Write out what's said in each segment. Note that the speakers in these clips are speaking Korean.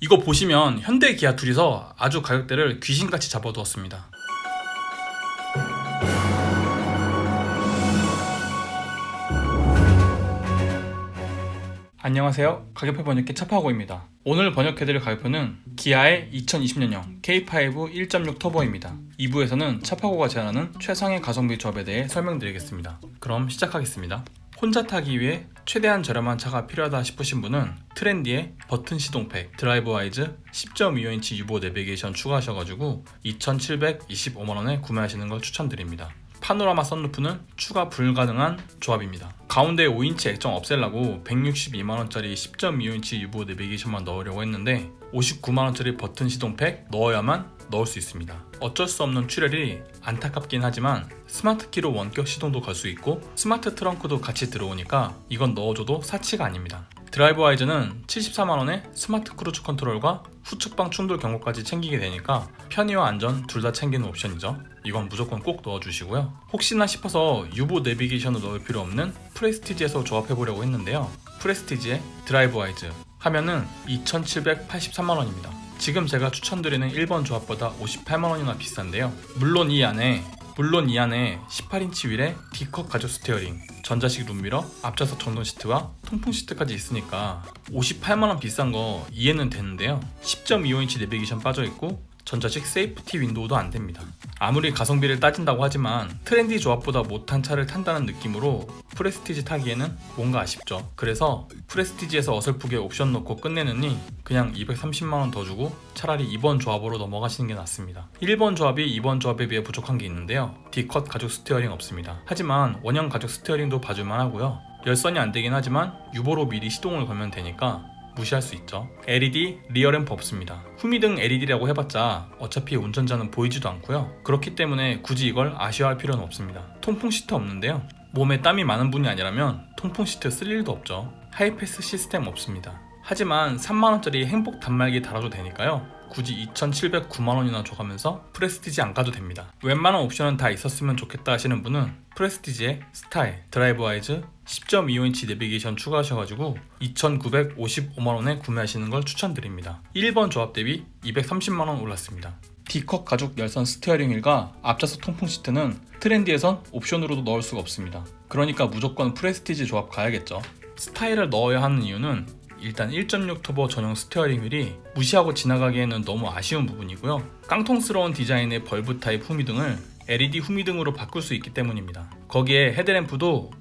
이거 보시면 현대 기아 둘이서 아주 가격대를 귀신같이 잡아두었습니다. 안녕하세요. 가격표 번역기 차파고입니다. 오늘 번역해드릴 가격표는 기아의 2020년형 K5 1.6 터보입니다. 2부에서는 차파고가 제안하는 최상의 가성비 조합에 대해 설명드리겠습니다. 그럼 시작하겠습니다. 혼자 타기 위해 최대한 저렴한 차가 필요하다 싶으신 분은 트렌디의 버튼 시동팩 드라이브 와이즈 10.25인치 유보 내비게이션 추가하셔가지고 2,725만원에 구매하시는 걸 추천드립니다. 파노라마 썬루프는 추가 불가능한 조합입니다. 가운데 5인치 액정 없앨라고 162만원짜리 10.25인치 유보 내비게이션만 넣으려고 했는데 59만원짜리 버튼 시동팩 넣어야만 넣을 수 있습니다. 어쩔 수 없는 출혈이 안타깝긴 하지만 스마트 키로 원격 시동도 걸 수 있고 스마트 트렁크도 같이 들어오니까 이건 넣어줘도 사치가 아닙니다. 드라이브 와이즈는 74만원에 스마트 크루즈 컨트롤과 후측방 충돌 경고까지 챙기게 되니까 편의와 안전 둘 다 챙기는 옵션이죠. 이건 무조건 꼭 넣어주시고요. 혹시나 싶어서 유보 내비게이션을 넣을 필요 없는 프레스티지에서 조합해보려고 했는데요. 프레스티지의 드라이브 와이즈 하면은 2,783만원입니다. 지금 제가 추천드리는 1번 조합보다 58만원이나 비싼데요. 물론 이 안에 18인치 휠에 D컵 가죽 스티어링, 전자식 룸미러, 앞좌석 전동 시트와 통풍 시트까지 있으니까 58만원 비싼 거 이해는 되는데요. 10.25인치 내비게이션 빠져있고 전자식 세이프티 윈도우도 안됩니다. 아무리 가성비를 따진다고 하지만 트렌디 조합보다 못한 차를 탄다는 느낌으로 프레스티지 타기에는 뭔가 아쉽죠. 그래서 프레스티지에서 어설프게 옵션 넣고 끝내느니 그냥 230만원 더 주고 차라리 2번 조합으로 넘어가시는 게 낫습니다. 1번 조합이 2번 조합에 비해 부족한 게 있는데요. D컷 가죽 스티어링 없습니다. 하지만 원형 가죽 스티어링도 봐줄만 하고요. 열선이 안되긴 하지만 유보로 미리 시동을 걸면 되니까 무시할 수 있죠. LED 리어램프 없습니다. 후미등 LED라고 해봤자 어차피 운전자는 보이지도 않고요. 그렇기 때문에 굳이 이걸 아쉬워할 필요는 없습니다. 통풍 시트 없는데요. 몸에 땀이 많은 분이 아니라면 통풍 시트 쓸 일도 없죠. 하이패스 시스템 없습니다. 하지만 3만원짜리 행복 단말기 달아도 되니까요. 굳이 2,709만원이나 줘가면서 프레스티지 안 가도 됩니다. 웬만한 옵션은 다 있었으면 좋겠다 하시는 분은 프레스티지의 스타일, 드라이브 와이즈 10.25인치 내비게이션 추가하셔가지고 2,955만원에 구매하시는 걸 추천드립니다. 1번 조합 대비 230만원 올랐습니다. D컵 가죽 열선 스티어링 휠과 앞좌석 통풍 시트는 트렌디에선 옵션으로도 넣을 수가 없습니다. 그러니까 무조건 프레스티지 조합 가야겠죠. 스타일을 넣어야 하는 이유는 일단 1.6 터보 전용 스티어링 휠이 무시하고 지나가기에는 너무 아쉬운 부분이고요. 깡통스러운 디자인의 벌브 타입 후미등을 LED 후미등으로 바꿀 수 있기 때문입니다. 거기에 헤드램프도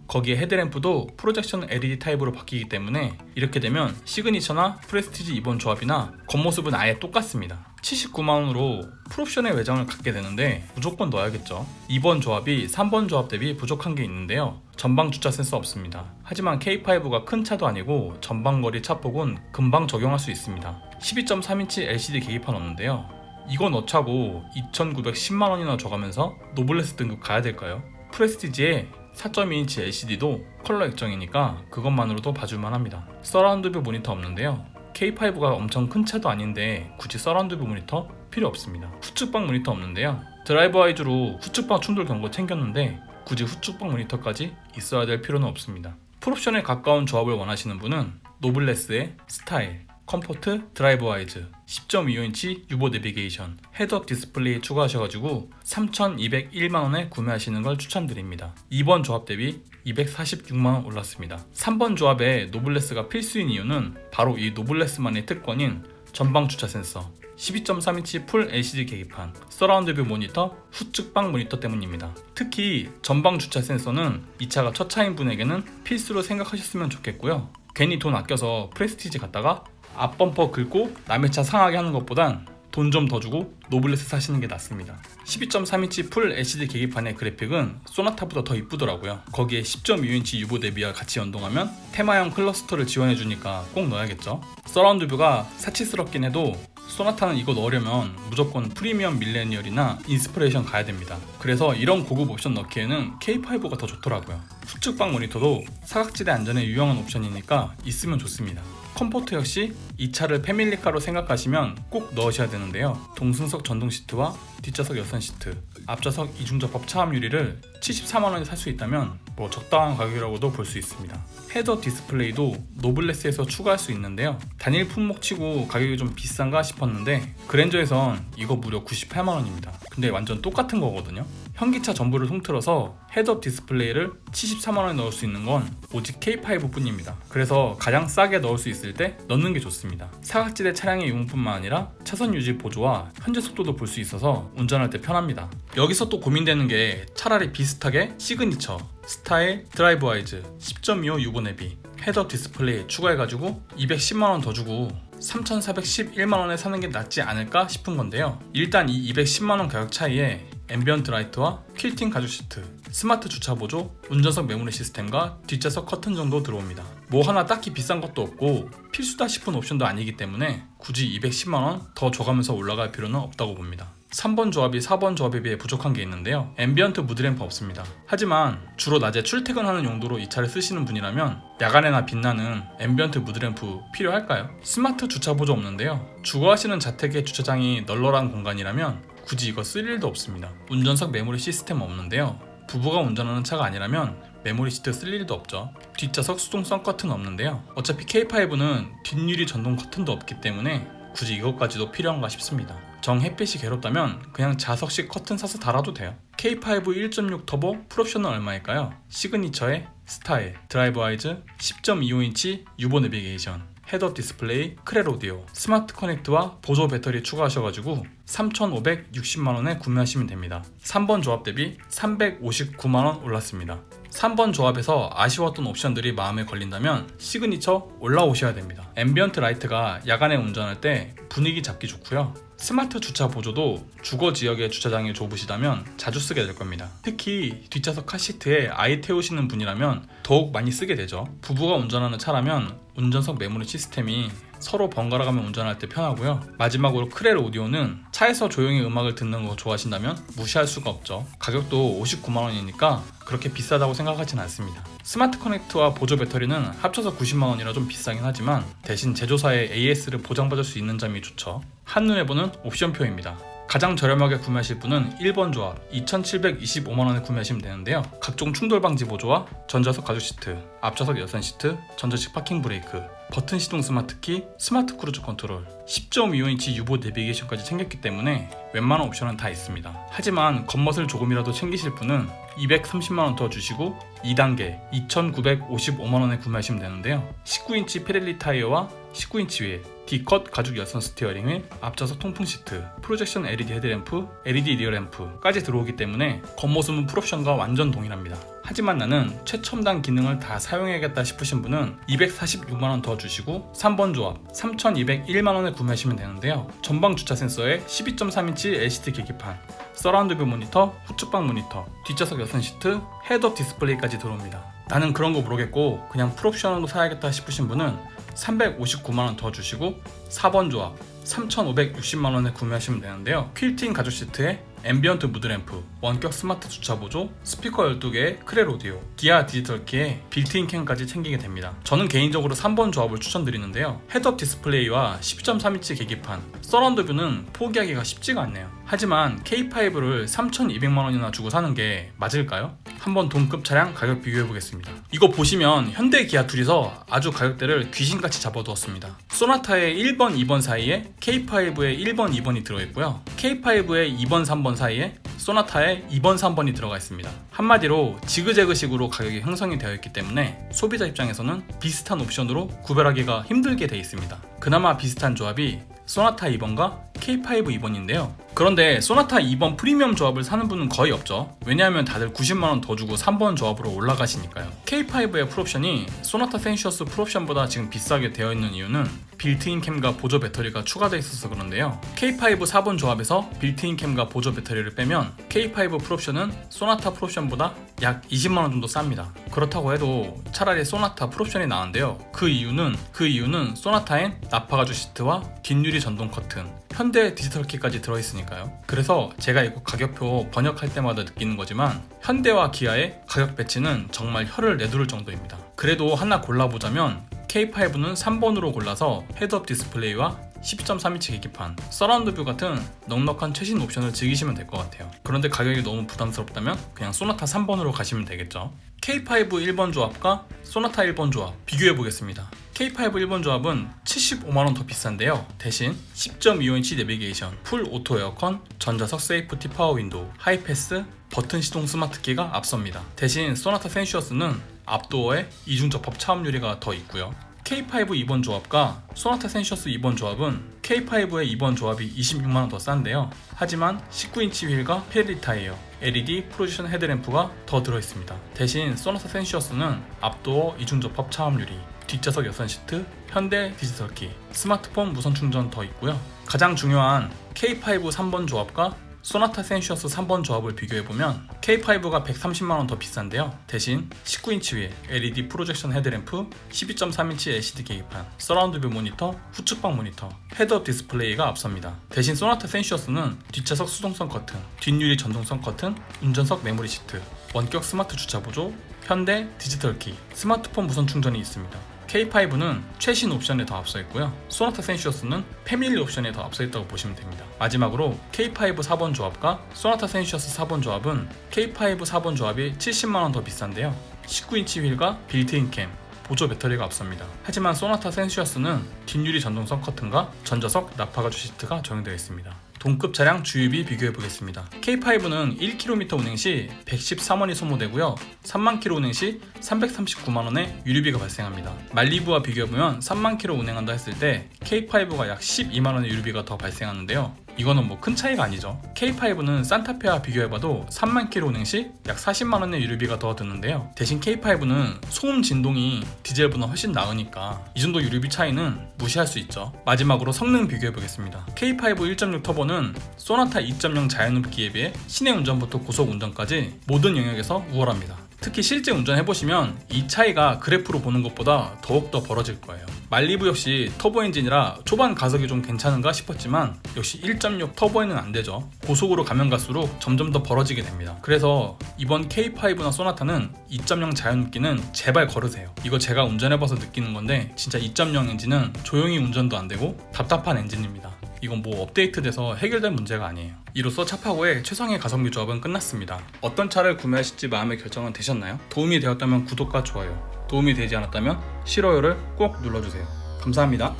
프로젝션 LED 타입으로 바뀌기 때문에 이렇게 되면 시그니처나 프레스티지 2번 조합이나 겉모습은 아예 똑같습니다. 79만원으로 풀옵션의 외장을 갖게 되는데 무조건 넣어야겠죠. 2번 조합이 3번 조합 대비 부족한 게 있는데요. 전방 주차 센서 없습니다. 하지만 K5가 큰 차도 아니고 전방거리 차폭은 금방 적용할 수 있습니다. 12.3인치 LCD 계기판 없는데요. 이거 넣자고 2,910만원이나 줘가면서 노블레스 등급 가야 될까요? 프레스티지에 4.2인치 LCD도 컬러 액정이니까 그것만으로도 봐줄만 합니다. 서라운드뷰 모니터 없는데요. K5가 엄청 큰 차도 아닌데 굳이 서라운드뷰 모니터 필요 없습니다. 후측방 모니터 없는데요. 드라이브 와이즈로 후측방 충돌 경고 챙겼는데 굳이 후측방 모니터까지 있어야 될 필요는 없습니다. 풀옵션에 가까운 조합을 원하시는 분은 노블레스의 스타일, 컴포트, 드라이브 와이즈 10.25인치 유보 내비게이션, 헤드업 디스플레이 추가하셔가지고 3,201만원에 구매하시는 걸 추천드립니다. 2번 조합 대비 246만원 올랐습니다. 3번 조합에 노블레스가 필수인 이유는 바로 이 노블레스만의 특권인 전방 주차 센서, 12.3인치 풀 LCD 계기판, 서라운드뷰 모니터, 후측방 모니터 때문입니다. 특히 전방 주차 센서는 이 차가 첫 차인 분에게는 필수로 생각하셨으면 좋겠고요. 괜히 돈 아껴서 프레스티지 갔다가 앞범퍼 긁고 남의 차 상하게 하는 것보단 돈 좀 더 주고 노블레스 사시는 게 낫습니다. 12.3인치 풀 LCD 계기판의 그래픽은 소나타보다 더 이쁘더라고요. 거기에 10.2인치 유보 대비와 같이 연동하면 테마형 클러스터를 지원해주니까 꼭 넣어야겠죠. 서라운드 뷰가 사치스럽긴 해도 소나타는 이거 넣으려면 무조건 프리미엄 밀레니얼이나 인스피레이션 가야 됩니다. 그래서 이런 고급 옵션 넣기에는 K5가 더 좋더라고요. 후측방 모니터도 사각지대 안전에 유용한 옵션이니까 있으면 좋습니다. 컴포트 역시 이 차를 패밀리카로 생각하시면 꼭 넣으셔야 되는데요. 동승석 전동 시트와 뒷좌석 여선 시트, 앞좌석 이중접합 차암 유리를 74만원에 살 수 있다면 적당한 가격이라고도 볼 수 있습니다. 헤더 디스플레이도 노블레스에서 추가할 수 있는데요. 단일 품목치고 가격이 좀 비싼가 싶었는데 그랜저에선 이거 무려 98만원입니다. 근데 완전 똑같은 거거든요. 현기차 전부를 통틀어서 헤드업 디스플레이를 74만원에 넣을 수 있는 건 오직 K5 뿐입니다. 그래서 가장 싸게 넣을 수 있을 때 넣는 게 좋습니다. 사각지대 차량의 유무뿐만 아니라 차선 유지 보조와 현재 속도도 볼 수 있어서 운전할 때 편합니다. 여기서 또 고민되는 게 차라리 비슷하게 시그니처, 스타일, 드라이브 와이즈, 10.25 유보 내비, 헤드업 디스플레이 추가해가지고 210만원 더 주고 3,411만원에 사는 게 낫지 않을까 싶은 건데요. 일단 이 210만원 가격 차이에 앰비언트 라이트와 퀼팅 가죽 시트, 스마트 주차 보조, 운전석 메모리 시스템과 뒷좌석 커튼 정도 들어옵니다. 뭐 하나 딱히 비싼 것도 없고 필수다 싶은 옵션도 아니기 때문에 굳이 210만원 더 줘가면서 올라갈 필요는 없다고 봅니다. 3번 조합이 4번 조합에 비해 부족한 게 있는데요. 앰비언트 무드램프 없습니다. 하지만 주로 낮에 출퇴근하는 용도로 이 차를 쓰시는 분이라면 야간에나 빛나는 앰비언트 무드램프 필요할까요? 스마트 주차 보조 없는데요. 주거하시는 자택의 주차장이 널널한 공간이라면 굳이 이거 쓸 일도 없습니다. 운전석 메모리 시스템 없는데요. 부부가 운전하는 차가 아니라면 메모리 시트 쓸 일도 없죠. 뒷좌석 수동성 커튼 없는데요. 어차피 K5는 뒷유리 전동 커튼도 없기 때문에 굳이 이것까지도 필요한가 싶습니다. 정 햇빛이 괴롭다면 그냥 자석식 커튼 사서 달아도 돼요. K5 1.6 터보 풀옵션은 얼마일까요? 시그니처의 스타일, 드라이브 와이즈, 10.25인치 유보 내비게이션, 헤드업 디스플레이, 크렐 오디오, 스마트 커넥트와 보조 배터리 추가하셔가지고 3,560만원에 구매하시면 됩니다. 3번 조합 대비 359만원 올랐습니다. 3번 조합에서 아쉬웠던 옵션들이 마음에 걸린다면 시그니처 올라오셔야 됩니다. 앰비언트 라이트가 야간에 운전할 때 분위기 잡기 좋고요. 스마트 주차 보조도 주거 지역의 주차장이 좁으시다면 자주 쓰게 될 겁니다. 특히 뒷좌석 카시트에 아이 태우시는 분이라면 더욱 많이 쓰게 되죠. 부부가 운전하는 차라면 운전석 메모리 시스템이 서로 번갈아가며 운전할 때 편하고요. 마지막으로 크렐 오디오는 차에서 조용히 음악을 듣는 거 좋아하신다면 무시할 수가 없죠. 가격도 59만원이니까 그렇게 비싸다고 생각하진 않습니다. 스마트 커넥트와 보조 배터리는 합쳐서 90만원이라 좀 비싸긴 하지만 대신 제조사의 AS를 보장받을 수 있는 점이 좋죠. 한눈에 보는 옵션표입니다. 가장 저렴하게 구매하실 분은 1번 조합 2,725만원에 구매하시면 되는데요. 각종 충돌 방지 보조와 전자석 가죽 시트, 앞좌석 여선 시트, 전자식 파킹 브레이크, 버튼 시동 스마트키, 스마트 크루즈 컨트롤, 10.25인치 유보 내비게이션까지 챙겼기 때문에 웬만한 옵션은 다 있습니다. 하지만 겉멋을 조금이라도 챙기실 분은 230만원 더 주시고 2단계 2,955만원에 구매하시면 되는데요. 19인치 피렐리 타이어와 19인치 휠, D컷 가죽 여선 스티어링 휠, 앞좌석 통풍 시트, 프로젝션 LED 헤드램프, LED 리어 램프까지 들어오기 때문에 겉모습은 풀옵션과 완전 동일합니다. 하지만 나는 최첨단 기능을 다 사용해야겠다 싶으신 분은 246만원 더 주시고 3번 조합 3,201만원에 구매하시면 되는데요. 전방 주차 센서에 12.3인치 LCD 계기판, 서라운드 뷰 모니터, 후측방 모니터, 뒷좌석 여선 시트, 헤드업 디스플레이까지 들어옵니다. 나는 그런 거 모르겠고 그냥 풀옵션으로 사야겠다 싶으신 분은 359만원 더 주시고 4번 조합 3,560만원에 구매하시면 되는데요. 퀼팅 가죽 시트에 앰비언트 무드램프, 원격 스마트 주차 보조, 스피커 12개에 크렐 오디오, 기아 디지털 키에 빌트인 캠까지 챙기게 됩니다. 저는 개인적으로 3번 조합을 추천드리는데요. 헤드업 디스플레이와 10.3인치 계기판, 서라운드 뷰는 포기하기가 쉽지가 않네요. 하지만 K5를 3,200만원이나 주고 사는 게 맞을까요? 한번 동급 차량 가격 비교해보겠습니다. 이거 보시면 현대 기아 둘이서 아주 가격대를 귀신같이 잡아두었습니다. 소나타의 1번, 2번 사이에 K5의 1번, 2번이 들어있고요. K5의 2번, 3번 사이에 소나타의 2번, 3번이 들어가 있습니다. 한마디로 지그재그식으로 가격이 형성이 되어 있기 때문에 소비자 입장에서는 비슷한 옵션으로 구별하기가 힘들게 되어 있습니다. 그나마 비슷한 조합이 소나타 2번과 K5 2번인데요. 그런데 소나타 2번 프리미엄 조합을 사는 분은 거의 없죠. 왜냐하면 다들 90만원 더 주고 3번 조합으로 올라가시니까요. K5의 풀옵션이 소나타 센슈어스 풀옵션보다 지금 비싸게 되어 있는 이유는 빌트인 캠과 보조 배터리가 추가되어 있어서 그런데요. K5 4번 조합에서 빌트인 캠과 보조 배터리를 빼면 K5 풀옵션은 소나타 풀옵션보다 약 20만원 정도 쌉니다. 그렇다고 해도 차라리 소나타 풀옵션이 나은데요. 그 이유는 소나타엔 나파가죽 시트와 뒷유리 전동 커튼, 현대 디지털 키까지 들어있으니까요. 그래서 제가 이거 가격표 번역할 때마다 느끼는 거지만 현대와 기아의 가격 배치는 정말 혀를 내두를 정도입니다. 그래도 하나 골라보자면 K5는 3번으로 골라서 헤드업 디스플레이와 12.3인치 계기판, 서라운드 뷰 같은 넉넉한 최신 옵션을 즐기시면 될 것 같아요. 그런데 가격이 너무 부담스럽다면 그냥 소나타 3번으로 가시면 되겠죠. K5 1번 조합과 소나타 1번 조합 비교해 보겠습니다. K5 1번 조합은 75만원 더 비싼데요. 대신 10.25인치 내비게이션, 풀 오토 에어컨, 전자석 세이프티 파워 윈도우, 하이패스, 버튼 시동 스마트키가 앞섭니다. 대신 소나타 센슈어스는 앞도어에 이중 접합 차음 유리가 더 있고요. K5 2번 조합과 소나타 센슈어스 2번 조합은 K5의 2번 조합이 26만원 더 싼데요. 하지만 19인치 휠과 페리 타이어, LED 프로지션 헤드램프가 더 들어있습니다. 대신 소나타 센슈어스는 앞도어 이중 접합 차음 유리, 뒷좌석 여선 시트, 현대 디지털키, 스마트폰 무선 충전 더 있고요. 가장 중요한 K5 3번 조합과 소나타 센슈어스 3번 조합을 비교해보면 K5가 130만원 더 비싼데요. 대신 19인치 휠, LED 프로젝션 헤드램프, 12.3인치 LCD 계기판, 서라운드 뷰 모니터, 후측방 모니터, 헤드업 디스플레이가 앞섭니다. 대신 소나타 센슈어스는 뒷좌석 수동성 커튼, 뒷유리 전동성 커튼, 운전석 메모리 시트, 원격 스마트 주차 보조, 현대 디지털키, 스마트폰 무선 충전이 있습니다. K5는 최신 옵션에 더 앞서 있고요. 소나타 센슈어스는 패밀리 옵션에 더 앞서 있다고 보시면 됩니다. 마지막으로 K5 4번 조합과 소나타 센슈어스 4번 조합은 K5 4번 조합이 70만원 더 비싼데요. 19인치 휠과 빌트인 캠, 보조 배터리가 앞섭니다. 하지만 소나타 센슈어스는 뒷유리 전동성 커튼과 전자석 나파가죽 시트가 적용되어 있습니다. 동급 차량 주유비 비교해 보겠습니다. K5는 1km 운행 시 113원이 소모되고요. 3만 km 운행 시 339만원의 유류비가 발생합니다. 말리부와 비교해보면 3만 km 운행한다 했을 때 K5가 약 12만원의 유류비가 더 발생하는데요. 이거는 뭐 큰 차이가 아니죠. K5는 산타페와 비교해봐도 3만 km 운행 시 약 40만원의 유류비가 더 드는데요. 대신 K5는 소음 진동이 디젤보다 훨씬 나으니까 이 정도 유류비 차이는 무시할 수 있죠. 마지막으로 성능 비교해보겠습니다. K5 1.6 터보는 소나타 2.0 자연흡기에 비해 시내 운전부터 고속 운전까지 모든 영역에서 우월합니다. 특히 실제 운전해보시면 이 차이가 그래프로 보는 것보다 더욱더 벌어질 거예요. 말리부 역시 터보 엔진이라 초반 가속이 좀 괜찮은가 싶었지만 역시 1.6 터보에는 안되죠. 고속으로 가면 갈수록 점점 더 벌어지게 됩니다. 그래서 이번 K5나 소나타는 2.0 자연흡기는 제발 걸으세요. 이거 제가 운전해봐서 느끼는 건데 진짜 2.0 엔진은 조용히 운전도 안되고 답답한 엔진입니다. 이건 뭐 업데이트돼서 해결된 문제가 아니에요. 이로써 차파고의 최상의 가성비 조합은 끝났습니다. 어떤 차를 구매하실지 마음의 결정은 되셨나요? 도움이 되었다면 구독과 좋아요, 도움이 되지 않았다면 싫어요를 꼭 눌러주세요. 감사합니다.